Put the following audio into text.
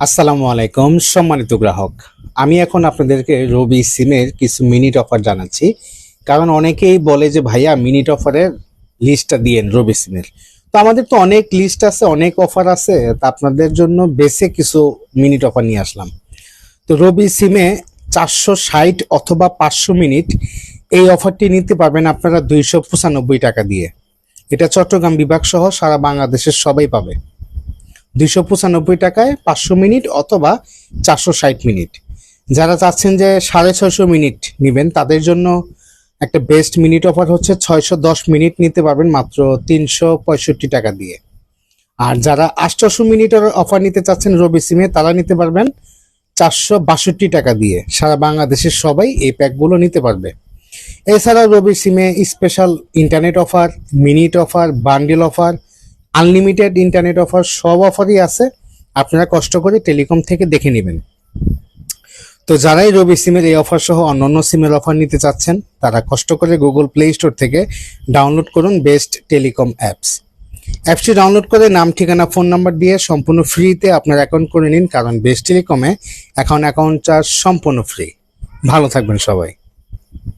আসসালামু আলাইকুম সম্মানিত গ্রাহক। আমি এখন আপনাদেরকে রবি সিমের কিছু মিনিট অফার জানাচ্ছি, কারণ অনেকেই বলে যে ভাইয়া মিনিট অফারের লিস্টটা দিয়েন রবি সিমের। তো আমাদের তো অনেক লিস্ট আছে, অনেক অফার আছে, তা আপনাদের জন্য বেসে কিছু মিনিট অফার নিয়ে আসলাম। তো রবি সিমে 460 অথবা 500 মিনিট এই অফারটি নিতে পারবেন আপনারা 295 টাকা দিয়ে। এটা চট্টগ্রাম বিভাগ সহ সারা বাংলাদেশের সবাই পাবে 295 টাকায় 500 মিনিট অথবা 460 মিনিট। যারা চাচ্ছেন যে 650 মিনিট নেবেন তাদের জন্য একটা বেস্ট মিনিট অফার হচ্ছে 610 মিনিট নিতে পারবেন মাত্র 365 টাকা দিয়ে। আর যারা 800 মিনিটের অফার নিতে চাচ্ছেন রবি সিমে তারা নিতে পারবেন 462 টাকা দিয়ে। সারা বাংলাদেশের সবাই এই প্যাকগুলো নিতে পারবে। এছাড়াও রবি সিমে special internet offer, minute offer, bundle offer, unlimited internet offer, সব অফারই আছে। আপনারা কষ্ট করে টেলিকম থেকে দেখে নেবেন। তো যারাই রবি সিমের এই অফার সহ অন্যান্য সিমের অফার নিতে চাচ্ছেন তারা কষ্ট করে গুগল প্লে স্টোর থেকে ডাউনলোড করুন বেস্ট টেলিকম অ্যাপসটি ডাউনলোড করে নাম, ঠিকানা, ফোন নাম্বার দিয়ে সম্পূর্ণ ফ্রিতে আপনার অ্যাকাউন্ট করে নিন, কারণ বেস্ট টেলিকমে এখন অ্যাকাউন্ট চার্জ সম্পূর্ণ ফ্রি। ভালো থাকবেন সবাই।